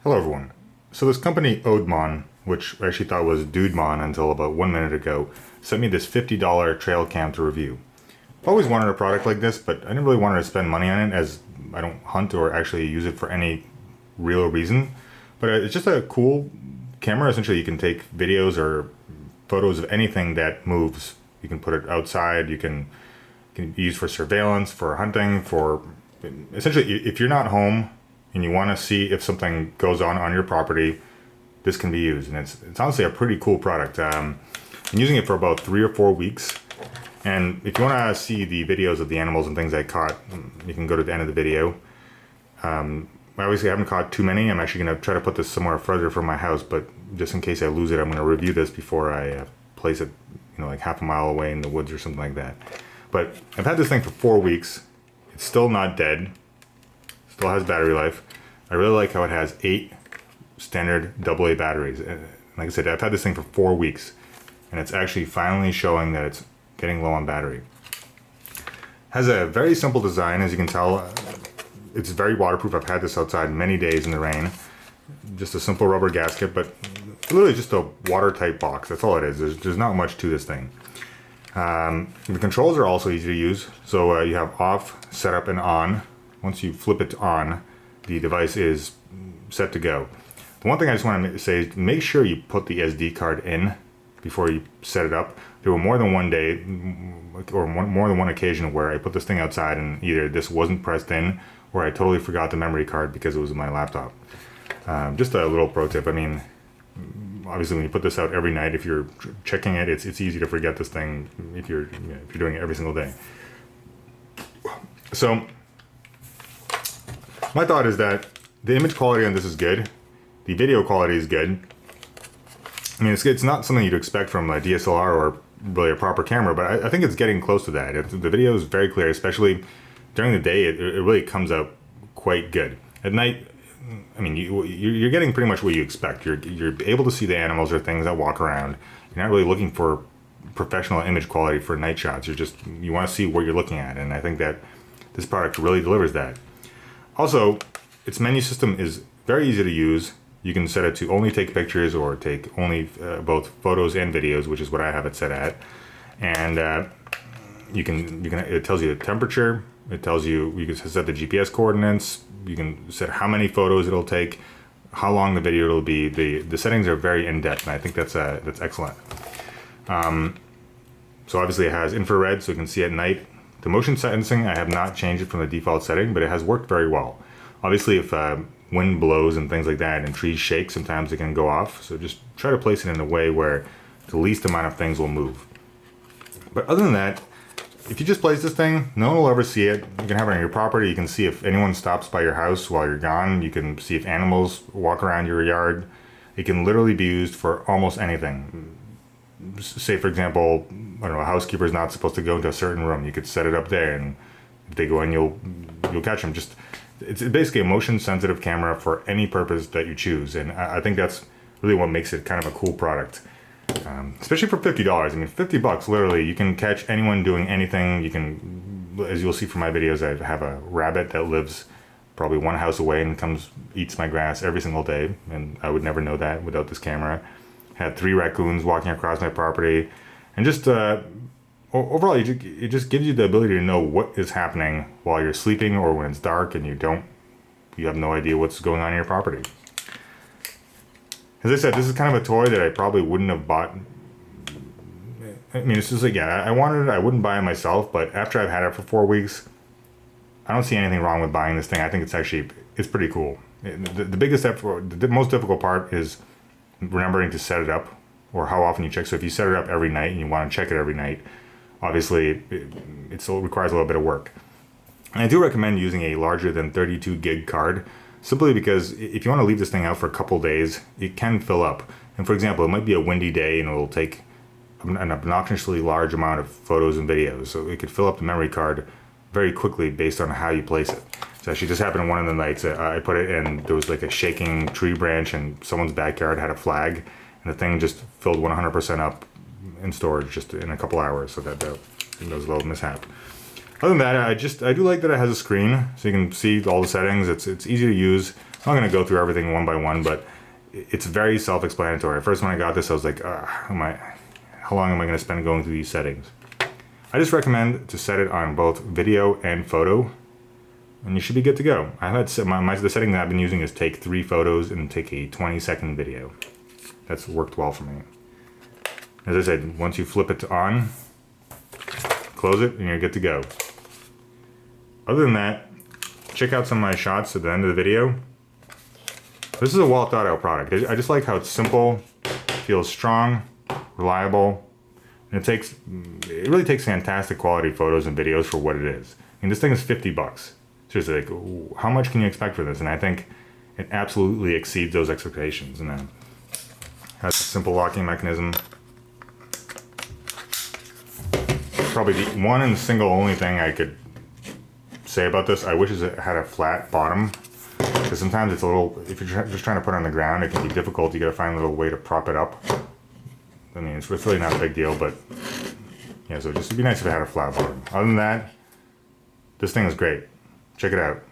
Hello everyone. So this company OUDMON, which I actually thought was DudeMon until about 1 minute ago, sent me this $50 trail cam to review. I've always wanted a product like this, but I didn't really want to spend money on it as I don't hunt or actually use it for any real reason. But it's just a cool camera. Essentially you can take videos or photos of anything that moves. You can put it outside, you can use for surveillance, for hunting, for essentially if you're not home and you want to see if something goes on your property, this can be used. And it's honestly a pretty cool product. I'm using it for about 3 or 4 weeks. And if you want to see the videos of the animals and things I caught, you can go to the end of the video. I obviously haven't caught too many. I'm actually going to try to put this somewhere further from my house, but just in case I lose it, I'm going to review this before I place it, like half a mile away in the woods or something like that. But I've had this thing for 4 weeks. It's still not dead. Still has battery life. I really like how it has 8 standard AA batteries. Like I said, I've had this thing for 4 weeks, and it's actually finally showing that it's getting low on battery. Has a very simple design, as you can tell. It's very waterproof. I've had this outside many days in the rain. Just a simple rubber gasket, but literally just a watertight box. That's all it is. There's not much to this thing. The controls are also easy to use. So you have off, setup, and on. Once you flip it on, the device is set to go. The one thing I just want to say is make sure you put the SD card in before you set it up. There were more than one day or more than one occasion where I put this thing outside and either this wasn't pressed in or I totally forgot the memory card because it was in my laptop. Just a little pro tip. I mean, obviously when you put this out every night, if you're checking it, it's easy to forget this thing if you're doing it every single day. So my thought is that the image quality on this is good. The video quality is good. I mean, it's not something you'd expect from a DSLR or really a proper camera, but I think it's getting close to that. The video is very clear, especially during the day. It really comes out quite good. At night, I mean, you're getting pretty much what you expect. You're able to see the animals or things that walk around. You're not really looking for professional image quality for night shots. You want to see what you're looking at, and I think that this product really delivers that. Also, its menu system is very easy to use. You can set it to only take pictures or take only both photos and videos, which is what I have it set at. And it tells you the temperature. It tells you can set the GPS coordinates. You can set how many photos it'll take, how long the video will be. The settings are very in depth, and I think that's excellent. So obviously it has infrared, so you can see at night. The motion sensing, I have not changed it from the default setting, but it has worked very well. Obviously, if wind blows and things like that and trees shake, sometimes it can go off. So just try to place it in a way where the least amount of things will move. But other than that, if you just place this thing, no one will ever see it. You can have it on your property. You can see if anyone stops by your house while you're gone. You can see if animals walk around your yard. It can literally be used for almost anything. Say, for example, I don't know, a housekeeper is not supposed to go into a certain room. You could set it up there, and if they go in, you'll catch them. It's basically a motion-sensitive camera for any purpose that you choose, and I think that's really what makes it kind of a cool product. Especially for $50. I mean, $50, literally, you can catch anyone doing anything. You can, as you'll see from my videos, I have a rabbit that lives probably one house away and eats my grass every single day, and I would never know that without this camera. Had 3 raccoons walking across my property, and just overall, it just gives you the ability to know what is happening while you're sleeping or when it's dark and you have no idea what's going on in your property. As I said, this is kind of a toy that I probably wouldn't have bought. I mean, it's just like, yeah, I wanted it, I wouldn't buy it myself, but after I've had it for 4 weeks, I don't see anything wrong with buying this thing. I think it's pretty cool. The most difficult part is remembering to set it up or how often you check. So if you set it up every night and you want to check it every night, obviously it still requires a little bit of work. And I do recommend using a larger than 32 gig card, simply because if you want to leave this thing out for a couple days, it can fill up. And for example, it might be a windy day and it'll take an obnoxiously large amount of photos and videos. So it could fill up the memory card very quickly based on how you place it. So actually just happened one of the nights I put it and there was like a shaking tree branch and someone's backyard had a flag, and the thing just filled 100% up in storage just in a couple hours. So that was a little mishap. Other than that, I do like that it has a screen so you can see all the settings. It's easy to use. I'm not gonna go through everything one by one, but it's very self-explanatory. First, when I got this, I was like, how long am I gonna spend going through these settings? I just recommend to set it on both video and photo, and you should be good to go. I had the setting that I've been using is take 3 photos and take a 20-second video. That's worked well for me. As I said, once you flip it to on, close it, and you're good to go. Other than that, check out some of my shots at the end of the video. This is a well thought out product. I just like how it's simple, feels strong, reliable, and it really takes fantastic quality photos and videos for what it is. And this thing is $50. Seriously, like, how much can you expect for this? And I think it absolutely exceeds those expectations. And then has a simple locking mechanism. Probably the one and single only thing I could say about this, I wish it had a flat bottom. Because sometimes it's a little, if you're just trying to put it on the ground, it can be difficult. You gotta find a little way to prop it up. I mean, it's really not a big deal, but yeah, so it'd be nice if it had a flat bottom. Other than that, this thing is great. Check it out.